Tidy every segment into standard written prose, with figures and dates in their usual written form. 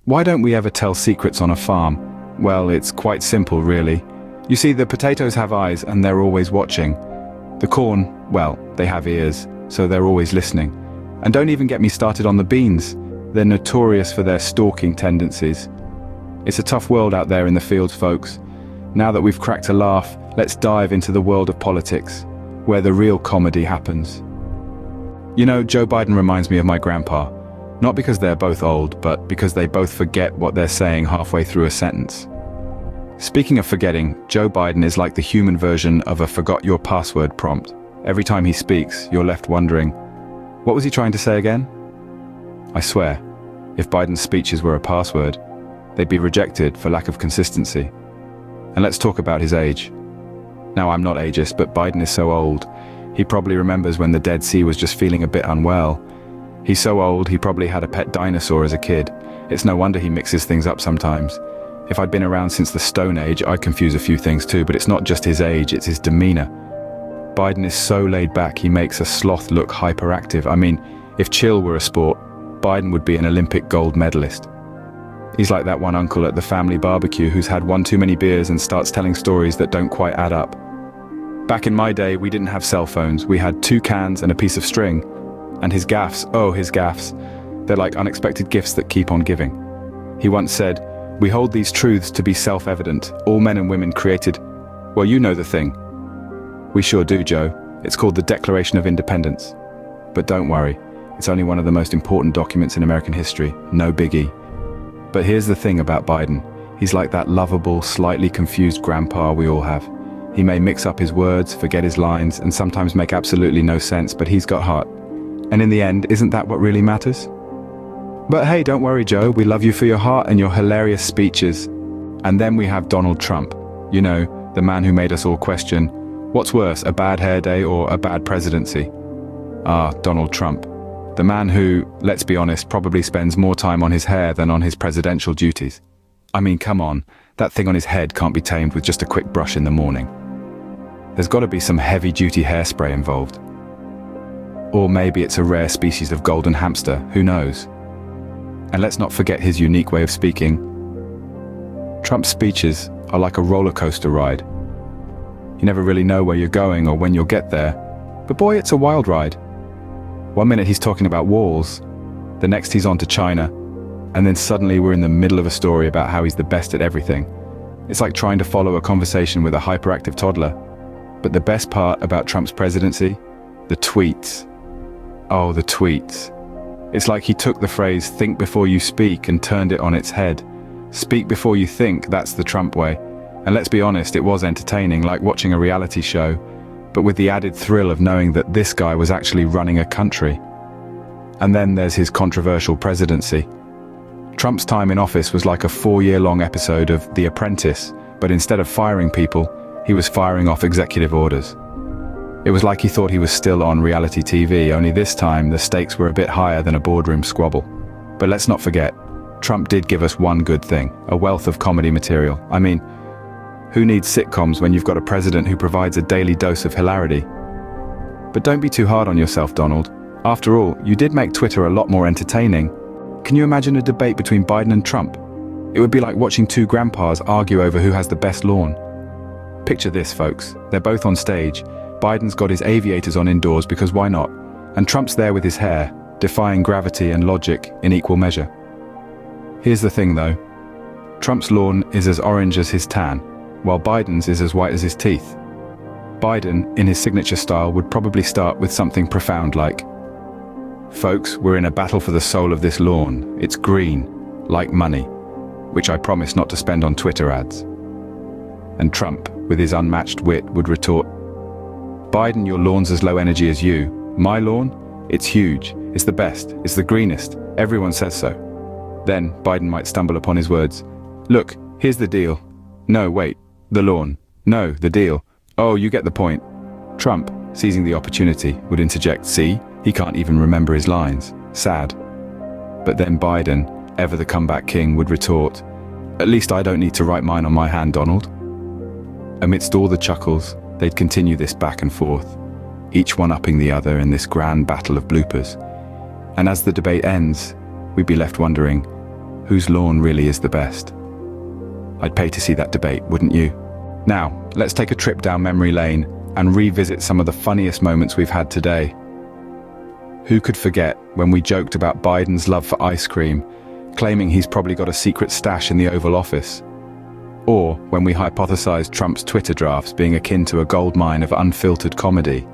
Why don't we ever tell secrets on a farm? Well, it's quite simple, really. You see, the potatoes have eyes and they're always watching. The corn, well, they have ears, so they're always listening. And don't even get me started on the beans. They're notorious for their stalking tendencies. It's a tough world out there in the fields, folks. Now that we've cracked a laugh, let's dive into the world of politics, where the real comedy happens. You know, Joe Biden reminds me of my grandpa. Not because they're both old, but because they both forget what they're saying halfway through a sentence. Speaking of forgetting, Joe Biden is like the human version of a forgot your password prompt. Every time he speaks, you're left wondering, what was he trying to say again? I swear, if Biden's speeches were a password, they'd be rejected for lack of consistency. And let's talk about his age. Now, I'm not ageist, but Biden is so old. He probably remembers when the Dead Sea was just feeling a bit unwell. He's so old, he probably had a pet dinosaur as a kid. It's no wonder he mixes things up sometimes. If I'd been around since the Stone Age, I'd confuse a few things too, but it's not just his age, it's his demeanor. Biden is so laid back, he makes a sloth look hyperactive. I mean, if chill were a sport, Biden would be an Olympic gold medalist. He's like that one uncle at the family barbecue who's had one too many beers and starts telling stories that don't quite add up. Back in my day, we didn't have cell phones. We had 2 cans and a piece of string. And his gaffes, oh, his gaffes, they're like unexpected gifts that keep on giving. He once said, "We hold these truths to be self-evident. All men and women created..." Well, you know the thing. We sure do, Joe. It's called the Declaration of Independence. But don't worry, it's only one of the most important documents in American history. No biggie. But here's the thing about Biden. He's like that lovable, slightly confused grandpa we all have. He may mix up his words, forget his lines, and sometimes make absolutely no sense, but he's got heart. And in the end, isn't that what really matters? But hey, don't worry, Joe. We love you for your heart and your hilarious speeches. And then we have Donald Trump. You know, the man who made us all question, what's worse, a bad hair day or a bad presidency? Ah, Donald Trump. The man who, let's be honest, probably spends more time on his hair than on his presidential duties. I mean, come on, that thing on his head can't be tamed with just a quick brush in the morning. There's got to be some heavy-duty hairspray involved. Or maybe it's a rare species of golden hamster, who knows? And let's not forget his unique way of speaking. Trump's speeches are like a roller coaster ride. You never really know where you're going or when you'll get there, but boy, it's a wild ride. One minute he's talking about walls, the next he's on to China, and then suddenly we're in the middle of a story about how he's the best at everything. It's like trying to follow a conversation with a hyperactive toddler. But the best part about Trump's presidency? The tweets. Oh, the tweets. It's like he took the phrase, think before you speak, and turned it on its head. Speak before you think, that's the Trump way. And let's be honest, it was entertaining, like watching a reality show, but with the added thrill of knowing that this guy was actually running a country. And then there's his controversial presidency. Trump's time in office was like a 4-year-long episode of The Apprentice, but instead of firing people, he was firing off executive orders. It was like he thought he was still on reality TV, only this time the stakes were a bit higher than a boardroom squabble. But let's not forget, Trump did give us one good thing, a wealth of comedy material. I mean, who needs sitcoms when you've got a president who provides a daily dose of hilarity? But don't be too hard on yourself, Donald. After all, you did make Twitter a lot more entertaining. Can you imagine a debate between Biden and Trump? It would be like watching 2 grandpas argue over who has the best lawn. Picture this, folks. They're both on stage. Biden's got his aviators on indoors because why not? And Trump's there with his hair, defying gravity and logic in equal measure. Here's the thing though. Trump's lawn is as orange as his tan, while Biden's is as white as his teeth. Biden, in his signature style, would probably start with something profound like, "Folks, we're in a battle for the soul of this lawn. It's green, like money, which I promise not to spend on Twitter ads." And Trump, with his unmatched wit, would retort, "Biden, your lawn's as low energy as you. My lawn? It's huge. It's the best. It's the greenest. Everyone says so." Then Biden might stumble upon his words. "Look, here's the deal. No, wait, the lawn. No, the deal. Oh, you get the point." Trump, seizing the opportunity, would interject, "See, he can't even remember his lines. Sad." But then Biden, ever the comeback king, would retort, "At least I don't need to write mine on my hand, Donald." Amidst all the chuckles, they'd continue this back and forth, each one upping the other in this grand battle of bloopers. And as the debate ends, we'd be left wondering, whose lawn really is the best? I'd pay to see that debate, wouldn't you? Now, let's take a trip down memory lane and revisit some of the funniest moments we've had today. Who could forget when we joked about Biden's love for ice cream, claiming he's probably got a secret stash in the Oval Office? Or when we hypothesized Trump's Twitter drafts being akin to a goldmine of unfiltered comedy?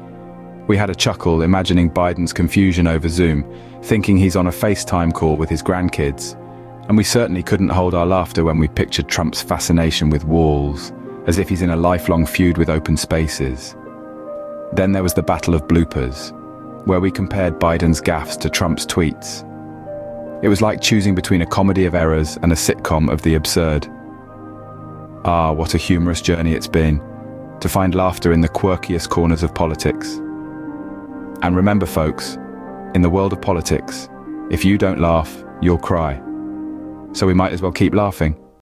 We had a chuckle imagining Biden's confusion over Zoom, thinking he's on a FaceTime call with his grandkids. And we certainly couldn't hold our laughter when we pictured Trump's fascination with walls, as if he's in a lifelong feud with open spaces. Then there was the Battle of Bloopers, where we compared Biden's gaffes to Trump's tweets. It was like choosing between a comedy of errors and a sitcom of the absurd. Ah, what a humorous journey it's been, to find laughter in the quirkiest corners of politics. And remember, folks, in the world of politics, if you don't laugh, you'll cry. So we might as well keep laughing.